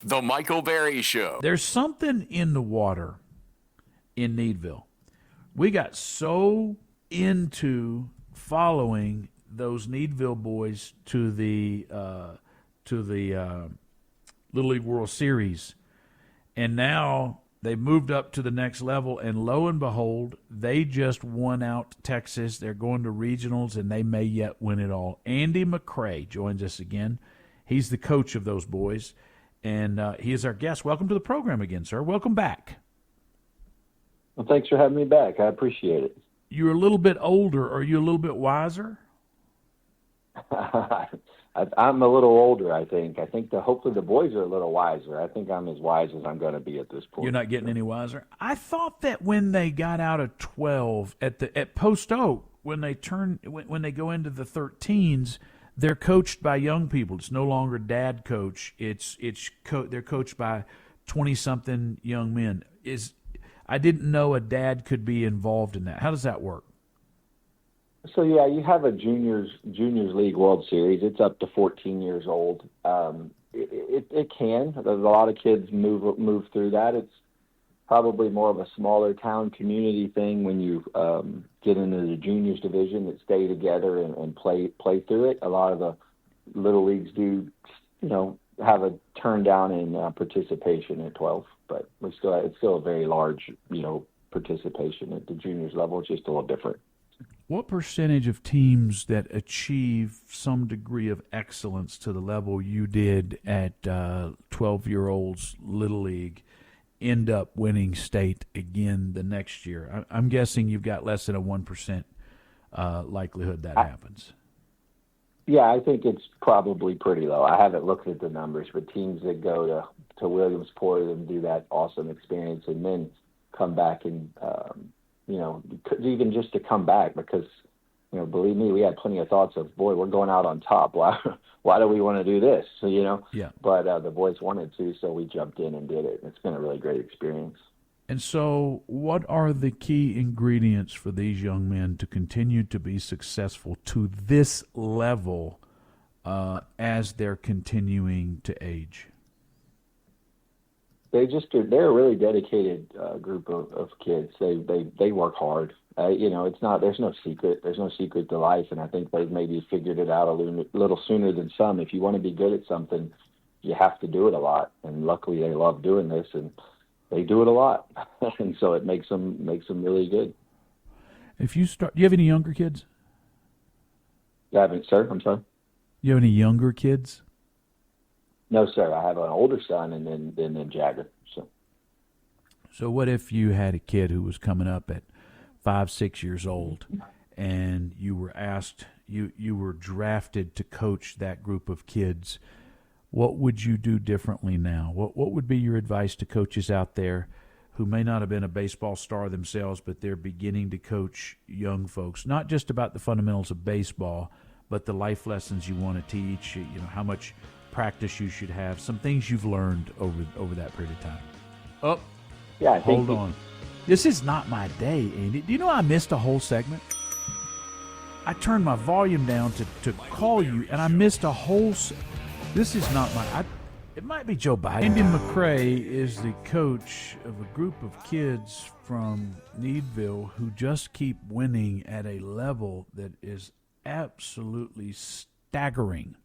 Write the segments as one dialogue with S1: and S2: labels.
S1: The Michael Berry Show.
S2: There's something in the water in Needville. We got so into following those Needville boys to the Little League World Series, and now they moved up to the next level, and lo and behold, they just won out Texas. They're going to regionals, and they may yet win it all. Andy McRae joins us again. He's the coach of those boys, and he is our guest. Welcome to the program again, sir. Welcome back.
S3: Well, thanks for having me back. I appreciate it.
S2: You're a little bit older. Are you a little bit wiser?
S3: I'm a little older, I think. Hopefully the boys are a little wiser. I think I'm as wise as I'm going to be at this point.
S2: You're not getting any wiser? I thought that when they got out of 12 at Post Oak, when they go into the 13s, they're coached by young people. It's no longer dad coach. They're coached by 20-something young men. I didn't know a dad could be involved in that. How does that work?
S3: So yeah, you have a juniors league World Series. It's up to 14 years old. It can. There's a lot of kids move through that. It's probably more of a smaller town community thing when you get into the juniors division that stay together and play through it. A lot of the little leagues do, have a turn down in participation at 12, but it's still a very large, participation at the juniors level. It's just a little different.
S2: What percentage of teams that achieve some degree of excellence to the level you did at 12-year-olds Little League end up winning state again the next year? I'm guessing you've got less than a 1% likelihood that happens.
S3: Yeah, I think it's probably pretty low. I haven't looked at the numbers, but teams that go to Williamsport and do that awesome experience and then come back and even just to come back, because believe me, we had plenty of thoughts of, boy, we're going out on top. Why do we want to do this? So,
S2: Yeah.
S3: But the boys wanted to, so we jumped in and did it. It's been a really great experience.
S2: And so what are the key ingredients for these young men to continue to be successful to this level as they're continuing to age?
S3: They're a really dedicated group of kids. They work hard. There's no secret. There's no secret to life, and I think they've maybe figured it out a little sooner than some. If you want to be good at something, you have to do it a lot. And luckily, they love doing this, and they do it a lot, and so it makes them really good.
S2: Do you have any younger kids?
S3: You haven't, sir? I'm sorry.
S2: You have any younger kids?
S3: No, sir. I have an older son and then Jagger.
S2: So what if you had a kid who was coming up at 5, 6 years old, and you were asked, you were drafted to coach that group of kids? What would you do differently now? What would be your advice to coaches out there who may not have been a baseball star themselves, but they're beginning to coach young folks, not just about the fundamentals of baseball, but the life lessons you want to teach, how much practice you should have, some things you've learned over that period of time? Oh,
S3: yeah.
S2: Hold on. This is not my day, Andy. Do you know I missed a whole segment? I turned my volume down to call you, and I missed a whole. This is not my. It might be Joe Biden. Andy McRae is the coach of a group of kids from Needville who just keep winning at a level that is absolutely staggering.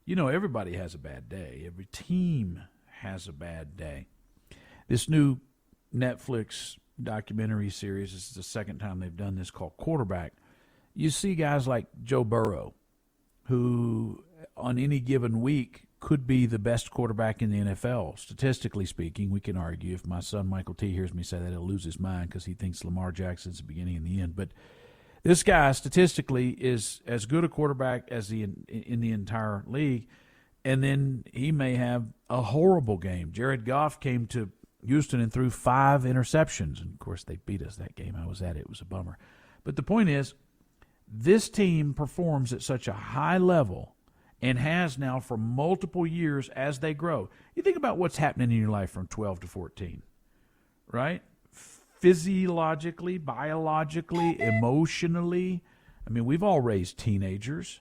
S2: Everybody has a bad day. Every team has a bad day. This new Netflix documentary series, this is the second time they've done this, called Quarterback. You see guys like Joe Burrow, who on any given week could be the best quarterback in the NFL. Statistically speaking, we can argue. If my son Michael T hears me say that, he'll lose his mind because he thinks Lamar Jackson's the beginning and the end. But this guy statistically is as good a quarterback as in the entire league, and then he may have a horrible game. Jared Goff came to Houston and threw 5 interceptions, and of course they beat us that game. I was at it. It was a bummer. But the point is, this team performs at such a high level and has now for multiple years as they grow. You think about what's happening in your life from 12 to 14, right? Physiologically, biologically, emotionally. I mean, we've all raised teenagers.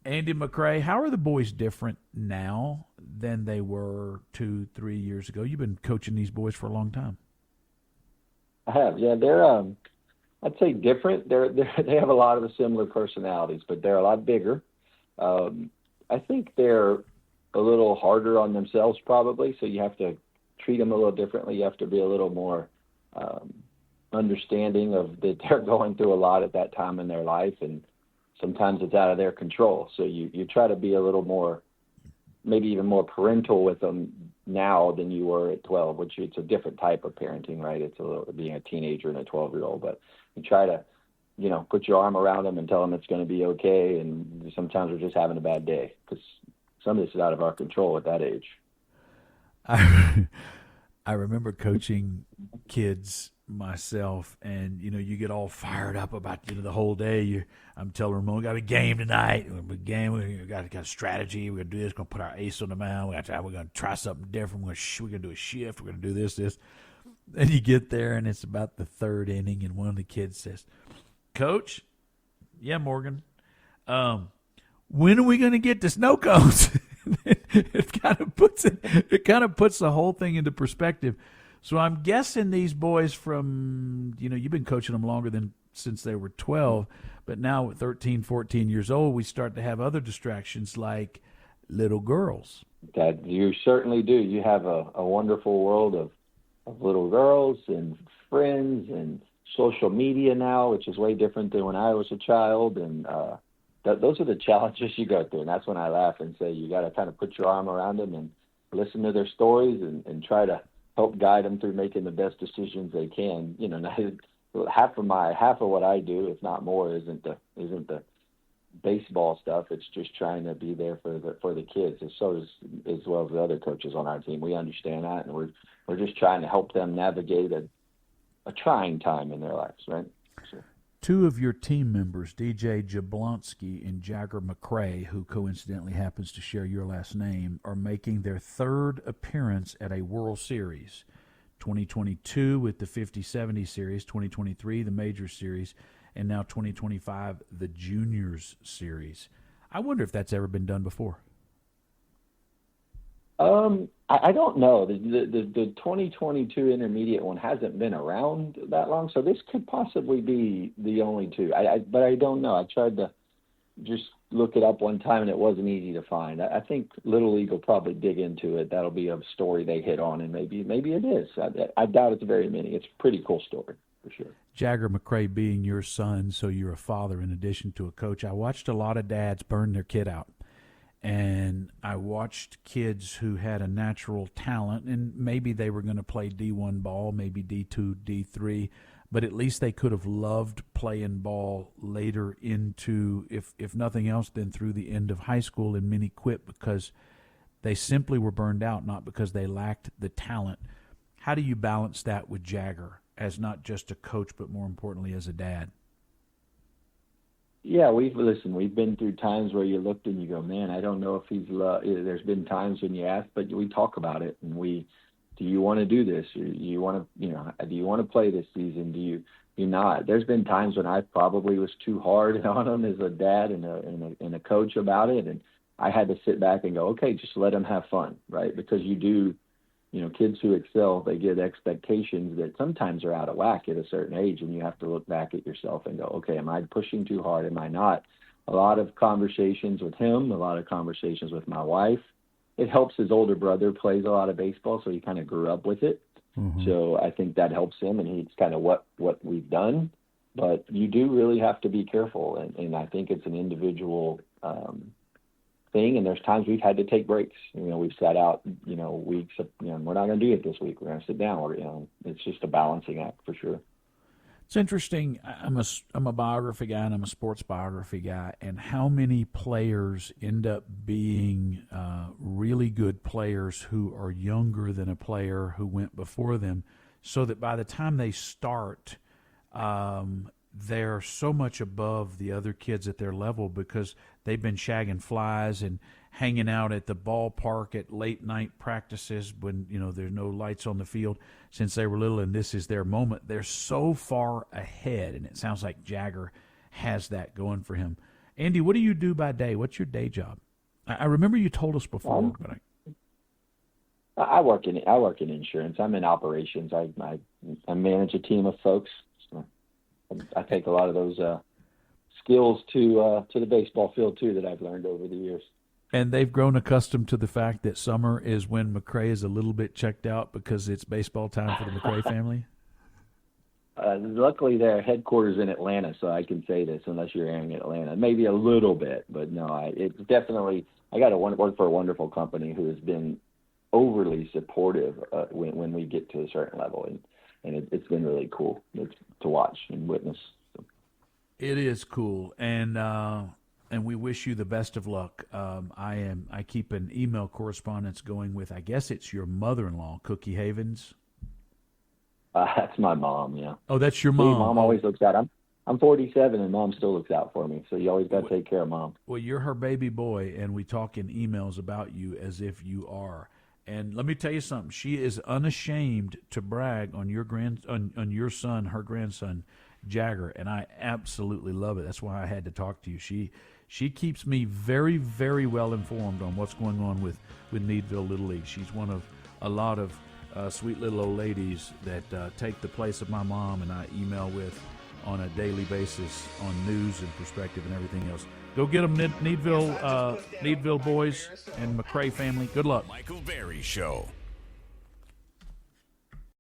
S2: Andy McRae, how are the boys different now than they were 2-3 years ago. You've been coaching these boys for a long time.
S3: I have, yeah. They're I'd say different. They have a lot of the similar personalities, but they're a lot bigger. I think they're a little harder on themselves probably, so you have to treat them a little differently. You have to be a little more understanding of that they're going through a lot at that time in their life, and sometimes it's out of their control. So you try to be a little more, maybe even more parental with them now than you were at 12, which it's a different type of parenting, right? It's a little being a teenager and a 12-year-old, but you try to, put your arm around them and tell them it's going to be okay. And sometimes we're just having a bad day because some of this is out of our control at that age.
S2: I remember coaching kids myself, and you get all fired up about the whole day. I'm telling Ramon, we got a game tonight. We got a strategy. We're gonna do this. We're gonna put our ace on the mound. We're gonna try something different. We're gonna do a shift. We're gonna do this. And you get there, and it's about the third inning, and one of the kids says, "Coach, yeah, Morgan, when are we gonna get the snow cones?" It kind of puts the whole thing into perspective. So I'm guessing these boys from, you've been coaching them longer than since they were 12, but now at 13, 14 years old, we start to have other distractions like little girls.
S3: That you certainly do. You have a wonderful world of little girls and friends and social media now, which is way different than when I was a child. And those are the challenges you go through. And that's when I laugh and say you got to kind of put your arm around them and listen to their stories and try to help guide them through making the best decisions they can. Half of what I do, if not more, isn't the baseball stuff. It's just trying to be there for the kids, as well as the other coaches on our team. We understand that, and we're just trying to help them navigate a trying time in their lives, right? So.
S2: Two of your team members, DJ Jablonski and Jagger McRae, who coincidentally happens to share your last name, are making their third appearance at a World Series. 2022 with the 50-70 Series, 2023 the Major Series, and now 2025 the Juniors Series. I wonder if that's ever been done before.
S3: I don't know. The 2022 intermediate one hasn't been around that long, so this could possibly be the only two. But I don't know. I tried to just look it up one time, and it wasn't easy to find. I think Little League will probably dig into it. That'll be a story they hit on, and maybe it is. I doubt it's very many. It's a pretty cool story, for sure.
S2: Jagger McRae being your son, so you're a father in addition to a coach. I watched a lot of dads burn their kid out. And I watched kids who had a natural talent, and maybe they were going to play D1 ball, maybe D2, D3, but at least they could have loved playing ball later into, if nothing else, then through the end of high school, and many quit because they simply were burned out, not because they lacked the talent. How do you balance that with Jagger as not just a coach, but more importantly as a dad?
S3: Yeah, we've been through times where you looked and you go, man, I don't know if he's there's been times when you ask, but we talk about it, and do you want to do this? Or do you want to play this season? Do you not? There's been times when I probably was too hard on him as a dad and a coach about it, and I had to sit back and go, okay, just let him have fun, right? Because kids who excel, they get expectations that sometimes are out of whack at a certain age, and you have to look back at yourself and go, okay, am I pushing too hard? Am I not? A lot of conversations with him, a lot of conversations with my wife. It helps his older brother plays a lot of baseball, so he kind of grew up with it. Mm-hmm. So I think that helps him, and he's kind of what we've done. But you do really have to be careful, and I think it's an individual thing, and there's times we've had to take breaks. We've sat out, weeks of, we're not going to do it this week. We're going to sit down. It's just a balancing act for sure.
S2: It's interesting. I'm a biography guy, and I'm a sports biography guy, and how many players end up being really good players who are younger than a player who went before them, so that by the time they start, they're so much above the other kids at their level because they've been shagging flies and hanging out at the ballpark at late night practices when there's no lights on the field since they were little, and this is their moment. They're so far ahead, and it sounds like Jagger has that going for him. Andy, what do you do by day? What's your day job? I remember you told us before, but
S3: I work in insurance. I'm in operations. I manage a team of folks. So I take a lot of those skills to the baseball field too that I've learned over the years.
S2: And they've grown accustomed to the fact that summer is when McRae is a little bit checked out because it's baseball time for the McRae family.
S3: Luckily, their headquarters in Atlanta, so I can say this unless you're airing in Atlanta. Maybe a little bit, but no, it's definitely. I got to work for a wonderful company who has been overly supportive when we get to a certain level, and it's been really cool to watch and witness. So.
S2: It is cool, and we wish you the best of luck. I keep an email correspondence going with, I guess it's your mother-in-law, Cookie Havens.
S3: That's my mom, yeah.
S2: Oh, that's your mom.
S3: See, Mom always looks out. I'm 47, and Mom still looks out for me. So you always got to take care of Mom.
S2: Well, you're her baby boy, and we talk in emails about you as if you are. And let me tell you something. She is unashamed to brag on your on your son, her grandson, Jagger, and I absolutely love it. That's why I had to talk to you. She keeps me very, very well informed on what's going on with Needville Little League. She's one of a lot of sweet little old ladies that take the place of my mom and I email with on a daily basis on news and perspective and everything else. Go get them, Needville boys and McRae family. Good luck.
S1: Michael Berry Show.